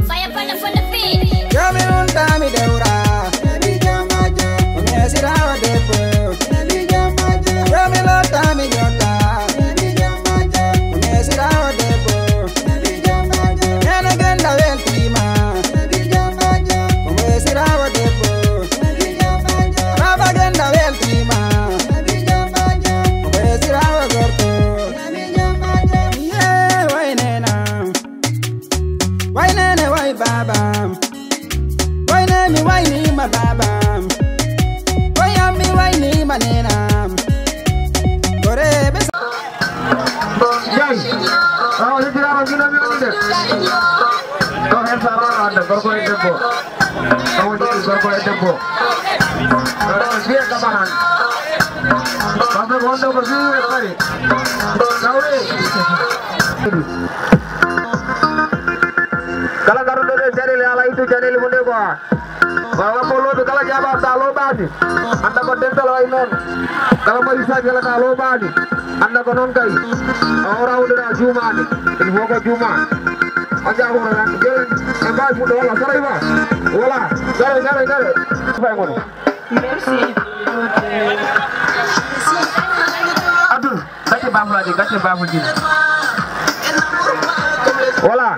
Fire from the feet. Kalau garuda channel ala itu channel munde ko bawa polo to kala jaba talo bani anda ko dental way non kala mo isa kala talo bani anda ko non kai ora udara jumani il bogo juma aja ko ran gel embal mu wala saray ba wala gare fay ngono merci adul gatte baful di wala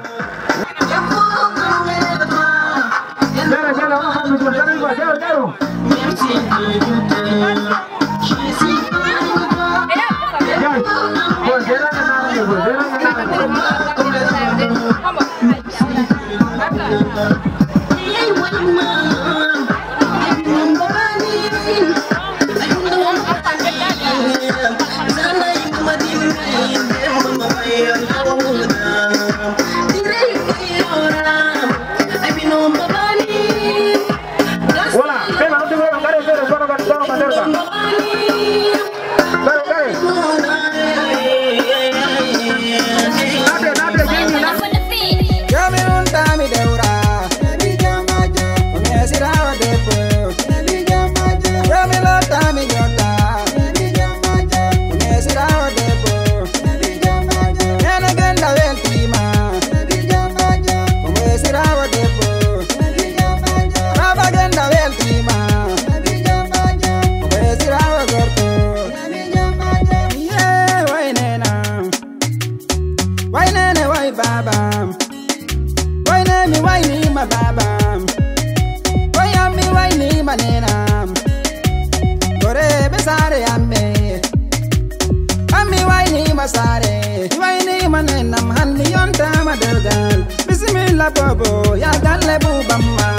Bobo ya galle bubamma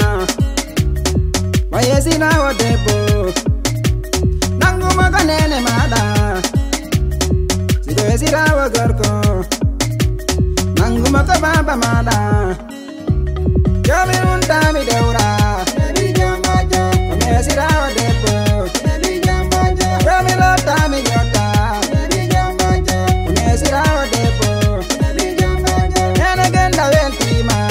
wayesi na odebo nangu maganene mada sido esira wagorko nangu makababa mada yomi untami deura esira odebo yomi lotami yota esira odebo enagenda weltima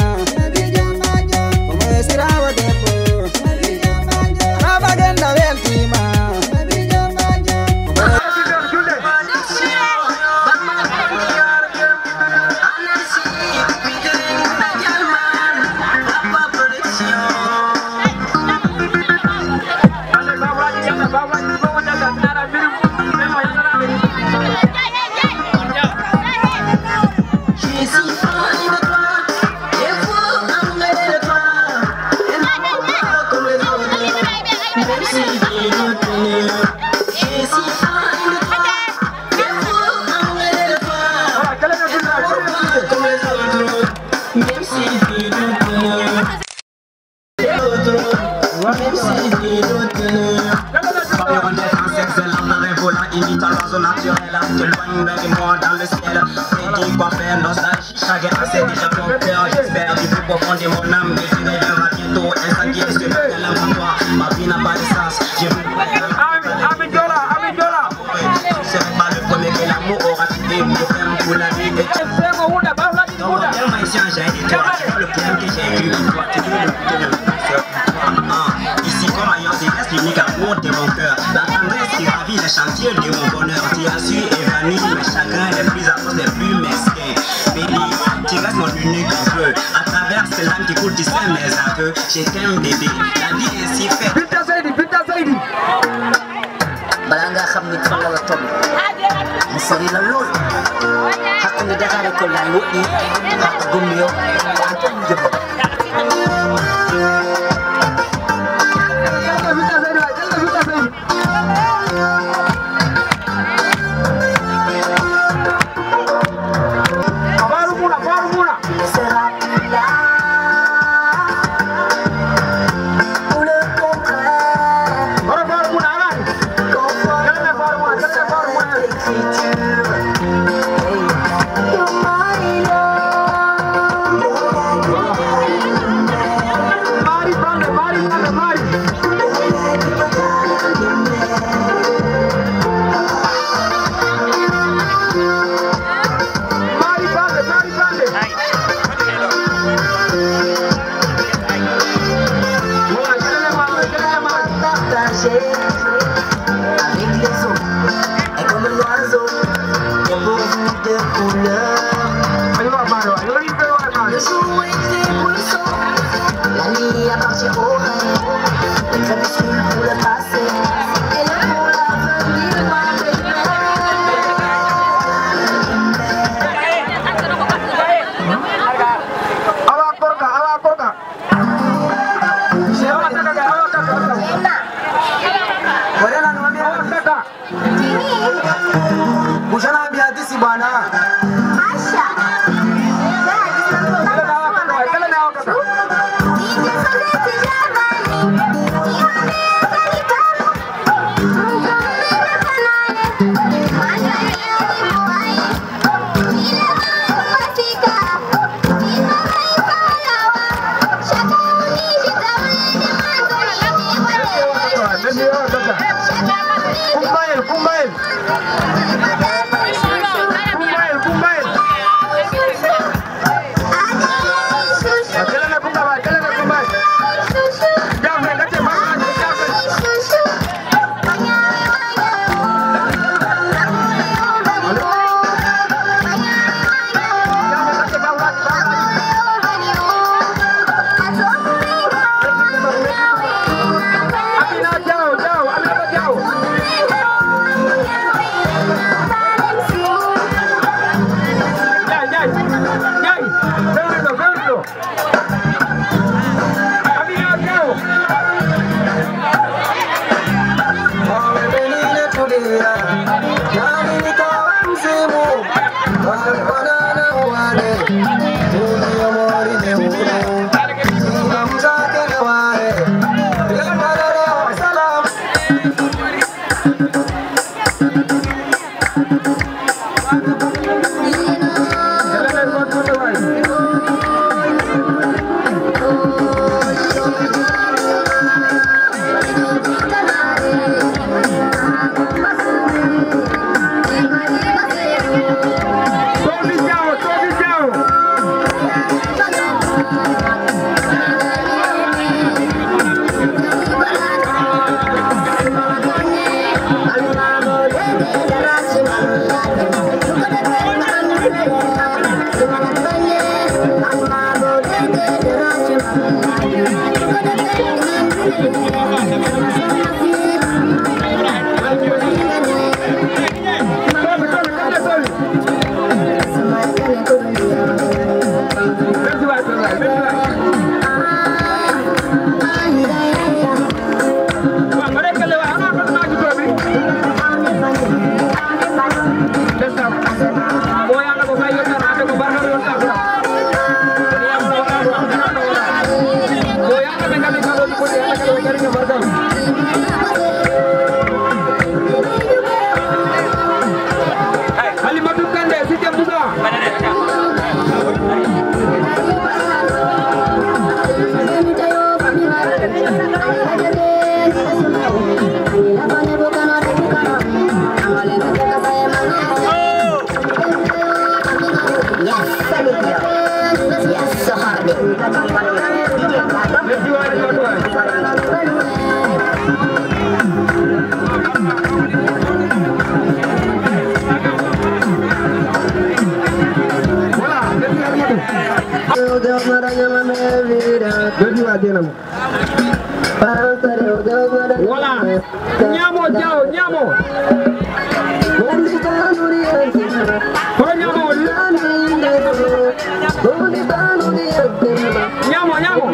Ici comme ailleurs c'est l'unique amour de mon cœur. La tendresse qui ravit les chantier de mon bonheur. Tu as su évanouir mes chagrins les plus atroces, les plus mesquins. Baby, tu restes mon unique feu. À travers ces larmes qui coulent, tu sais mes aveux. Je t'aime bébé, la vie est si faite. Binta Seydi. Balanga xam ni fan la la toll mu sori la lool xaq ni Dakar ko laay wëddi xaq gum yow ak ko mu jëm avec les autres et comme l'oiseau dépourvu de couleurs. Le jour était buisson, la nuit appartient au rêve, le crépuscule pour le passé et le pour l'avenir. Thank you. Nyamo jao, nyamo. Kau nyamo. Nyamo, nyamo.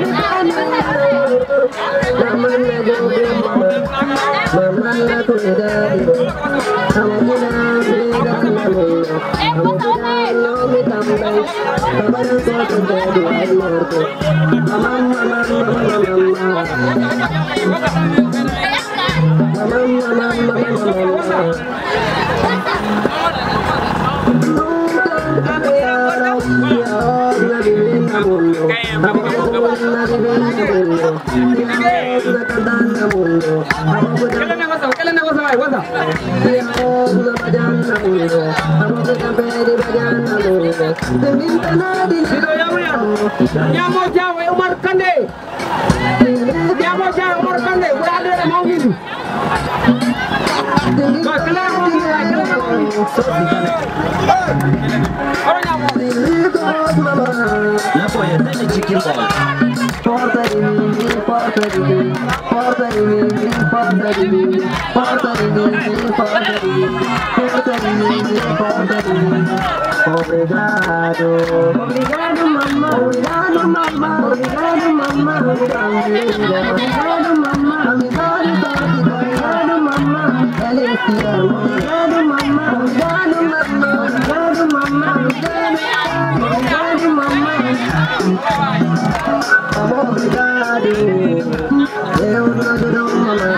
Nyamo Jawa Umar Kande. Nyamo Jawa Umar Kande. Berada di mau gitu. Kelar mau gitu, kelar mau gitu. Orang nyamo. Nyamo ya, tadi chicken ball. Obrigado, obrigado mamá, obrigado mamá, obrigado mamá, obrigado mamá, obrigado mamá, obrigado mamá, obrigado mamá, obrigado mamá, obrigado mamá, obrigado, eu não dou mamá.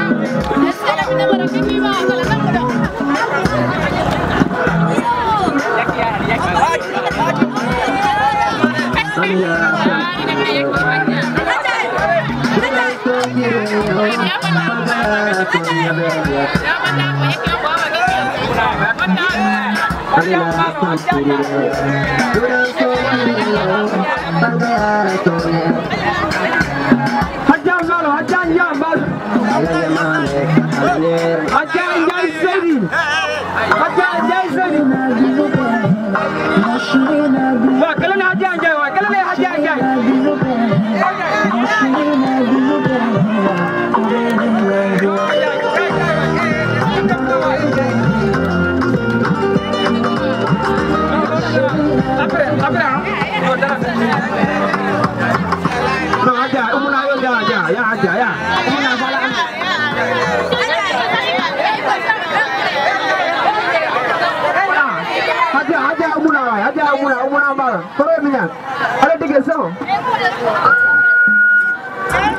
Ada tiga sama.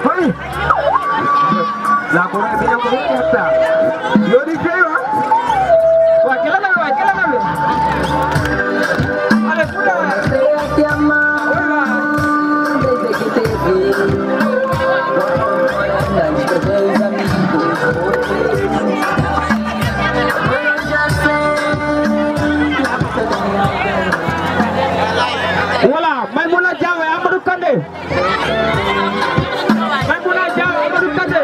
Hai. Lah korang punya korang kata. Yo di kaya. Wah, kila na. Ada kuda. Tiama. Wala, Maimuna Jawa Amadou Kande. Maimuna Jawa Amadou Kande.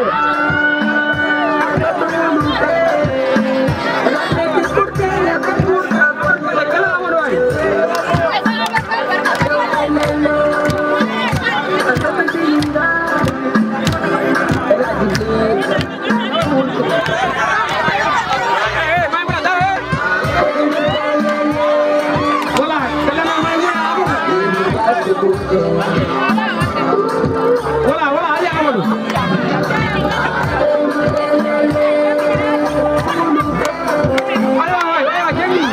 Wala, aja Amadou. Ayo, Jenny.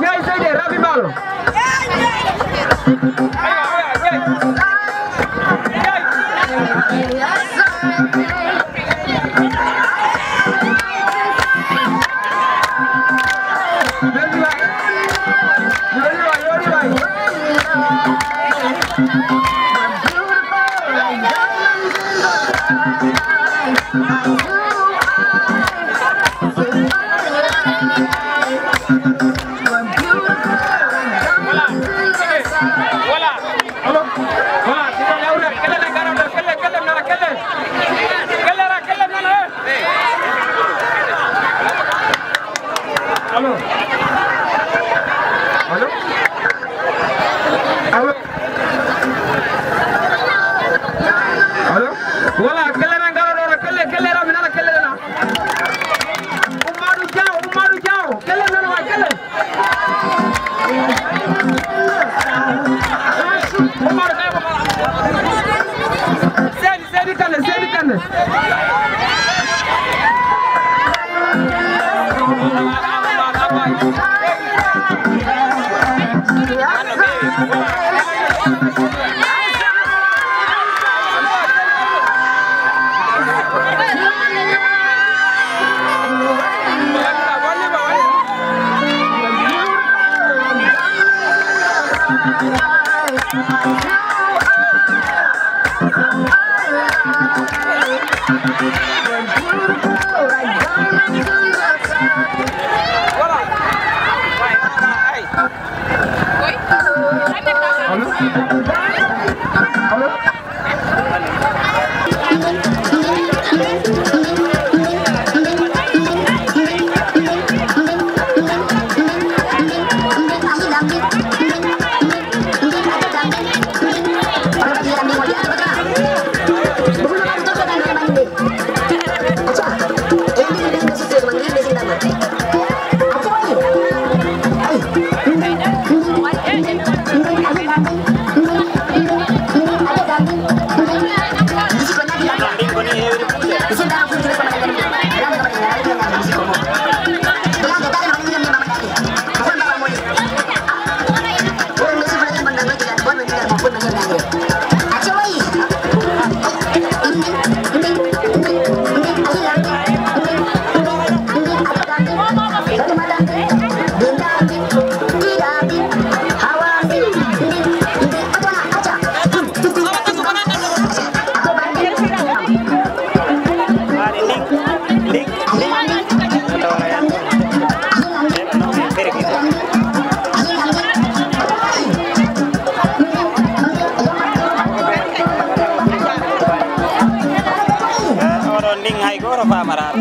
Jai saja Rabi Balo. Hai goro pa marat.